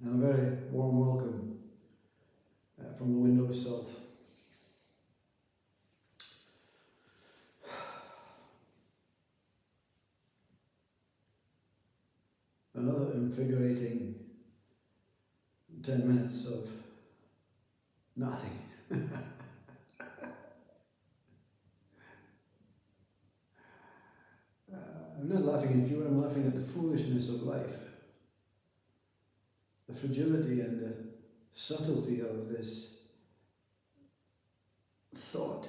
and a very warm welcome from the window of self. Another invigorating 10 minutes of nothing. I'm not laughing at you, I'm laughing at the foolishness of life. The fragility and the subtlety of this thought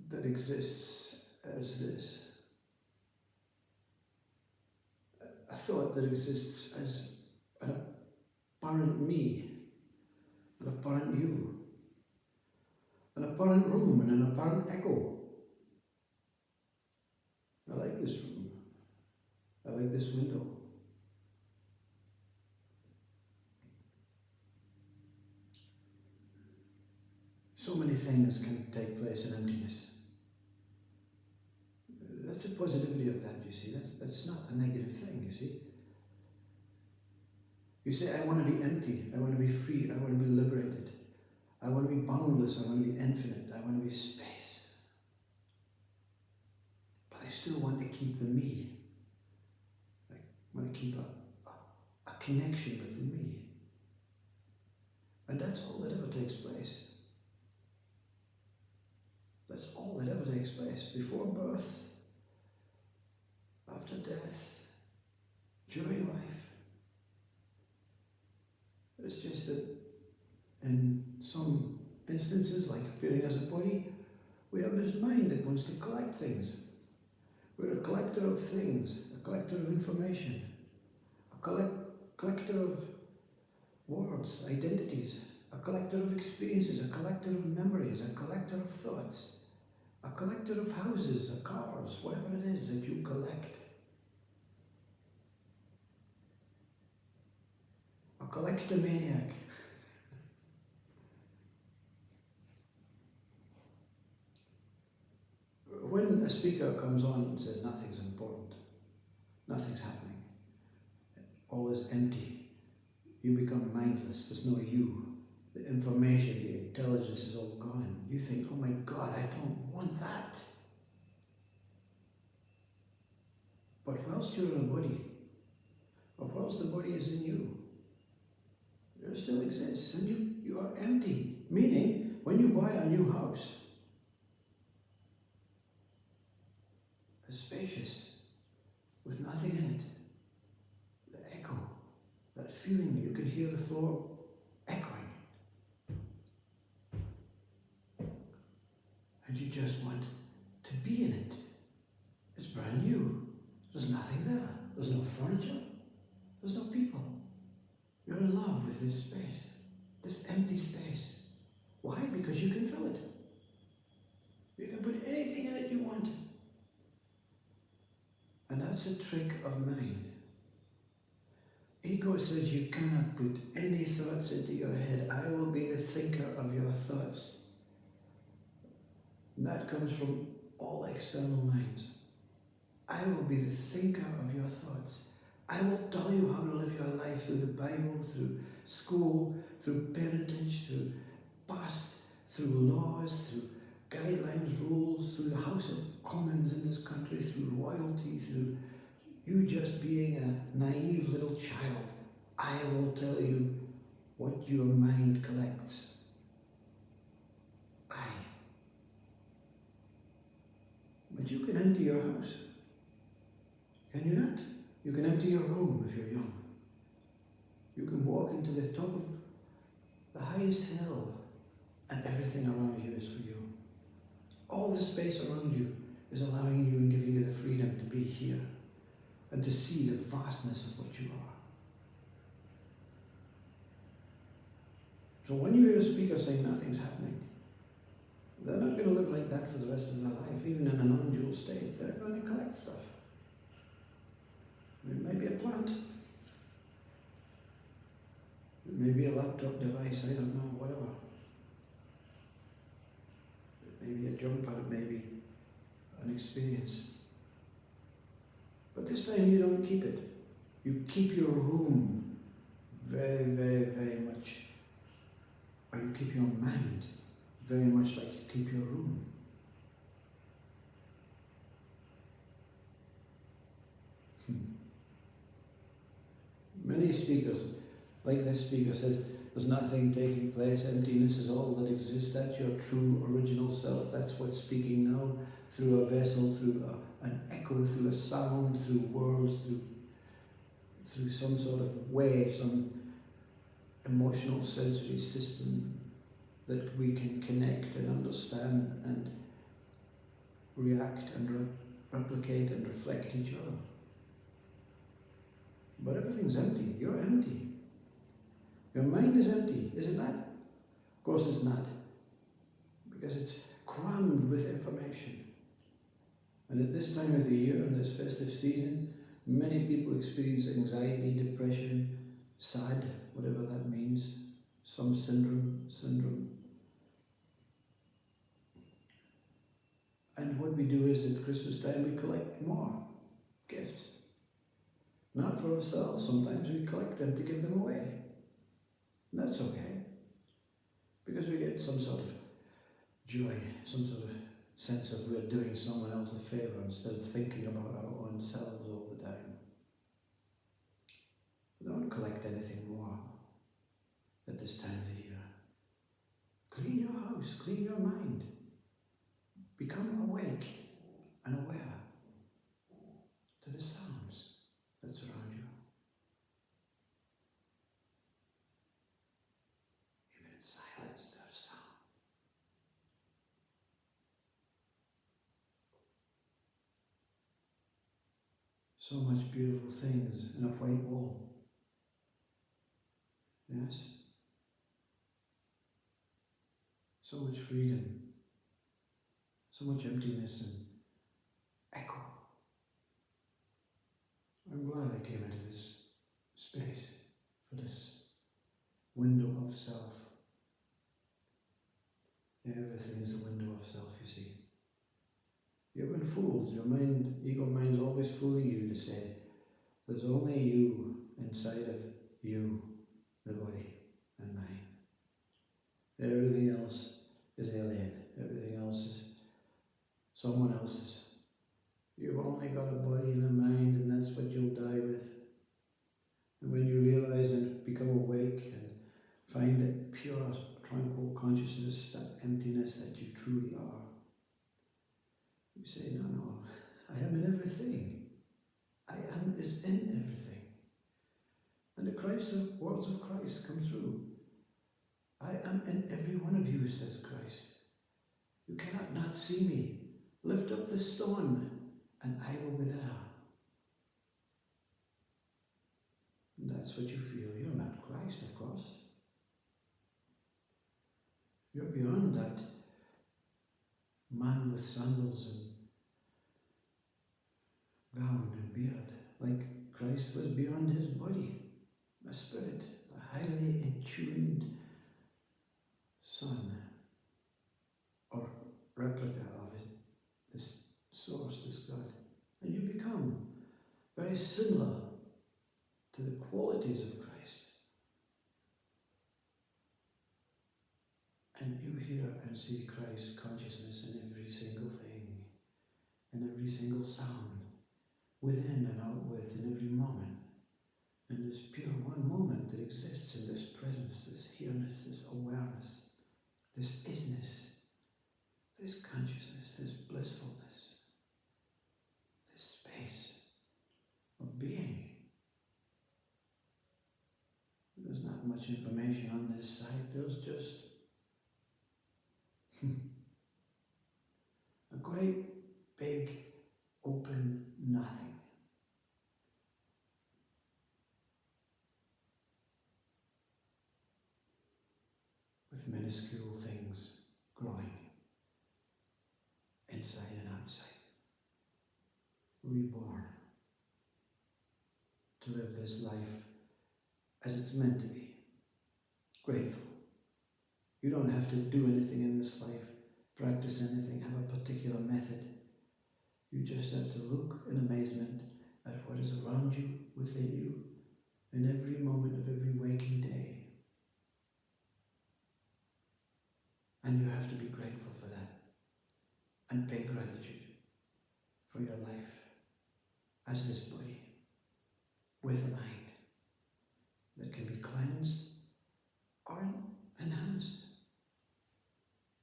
that exists as this. A thought that exists as an apparent me, an apparent you, an apparent room and an apparent echo. I like this room. I like this window. So many things can take place in emptiness. That's the positivity of that, you see. That's not a negative thing, you see. You say, I want to be empty, I want to be free, I want to be liberated. I want to be boundless, I want to be infinite, I want to be space. But I still want to keep the me. I want to keep a connection with the me. And that's all that ever takes place. That's all that ever takes place. Before birth, after death, during life. It's just that in some instances, like appearing as a body, we have this mind that wants to collect things. We're a collector of things, a collector of information, a collector of words, identities, a collector of experiences, a collector of memories, a collector of thoughts, a collector of houses, or cars, whatever it is that you collect. A collectomaniac. When a speaker comes on and says nothing's important, nothing's happening, all is empty, you become mindless, there's no you. The information, the intelligence is all gone. You think, oh my God, I don't want that. But whilst you're in a body, or whilst the body is in you, there still exists, and you are empty. Meaning, when you buy a new house, it's spacious, with nothing in it. The echo, that feeling, you can hear the floor echoing. And you just want to be in it. It's brand new. There's nothing there. There's no furniture. There's no people. You're in love with this space, this empty space. Why? Because you can fill it. You can put anything in it you want. And that's a trick of mind. Ego says you cannot put any thoughts into your head. I will be the thinker of your thoughts. And that comes from all external minds. I will be the thinker of your thoughts. I will tell you how to live your life through the Bible, through school, through parentage, through past, through laws, through guidelines, rules, through the House of Commons in this country, through royalty, through you just being a naive little child. I will tell you what your mind collects. But you can empty your house. Can you not? You can empty your room if you're young. You can walk into the top of the highest hill and everything around you is for you. All the space around you is allowing you and giving you the freedom to be here and to see the vastness of what you are. So when you hear a speaker saying nothing's happening, they're not going to live like that for the rest of their life, even in a non-dual state. They're going to collect stuff. It may be a plant. It may be a laptop device, I don't know, whatever. It may be a jumper, it may be an experience. But this time you don't keep it. You keep your room very, very, very much, or you keep your mind very much like you keep your room. Many speakers, like this speaker, says there's nothing taking place, emptiness is all that exists. That's your true original self. That's what's speaking now through a vessel, through an echo, through a sound, through words, through some sort of way, some emotional sensory system that we can connect and understand and react and replicate and reflect each other. But everything's empty. You're empty. Your mind is empty, is it not? Of course it's not, because it's crammed with information. And at this time of the year, in this festive season, many people experience anxiety, depression, sad, whatever that means, some syndrome. And what we do is at Christmas time we collect more gifts. Not for ourselves, sometimes we collect them to give them away. And that's okay, because we get some sort of joy, some sort of sense of we're doing someone else a favour instead of thinking about our own selves all the time. Don't collect anything more at this time of the year. Clean your house, clean your mind. Become awake and aware to the sounds that surround you. Even in silence, there's sound. So much beautiful things in a white wall. Yes? So much freedom. So much emptiness and echo. I'm glad I came into this space for this window of self. Everything is a window of self, you see. You've been fooled. Your mind, ego mind's always fooling you to say, there's only you inside of you, the body and mind. Everything else is alien. Everything else is someone else's. You've only got a body and a mind, and that's what you'll die with. And when you realize and become awake and find that pure, tranquil consciousness, that emptiness that you truly are, you say, no, I am in everything. I am is in everything. And the words of Christ come through. I am in every one of you, says Christ. You cannot not see me. Lift up the stone, and I will be there. And that's what you feel. You're not Christ, of course. You're beyond that man with sandals and gown and beard, like Christ was beyond his body, a spirit, a highly attuned son, or replica of this source, this God. And you become very similar to the qualities of Christ. And you hear and see Christ's consciousness in every single thing, in every single sound, within and out with, in every moment. And this pure one moment that exists in this presence, this here-ness, this awareness, this isness, this consciousness, this blissfulness, this space of being. There's not much information on this side. There's just a great big open nothing. With minuscule things growing inside and outside. Reborn to live this life as it's meant to be. Grateful. You don't have to do anything in this life, practice anything, have a particular method. You just have to look in amazement at what is around you, within you, in every moment of every waking day. And you have to be grateful for that and pay gratitude for your life as this body with a mind that can be cleansed or enhanced.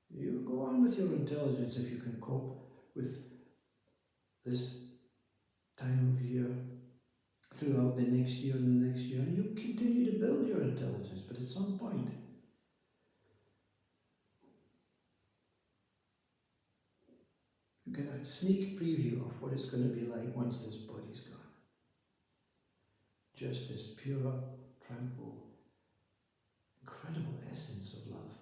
You go on with your intelligence if you can cope with this time of year throughout the next year and the next year, and you continue to build your intelligence, but at some point you get a sneak preview of what it's going to be like once this body's gone. Just this pure, tranquil, incredible essence of love.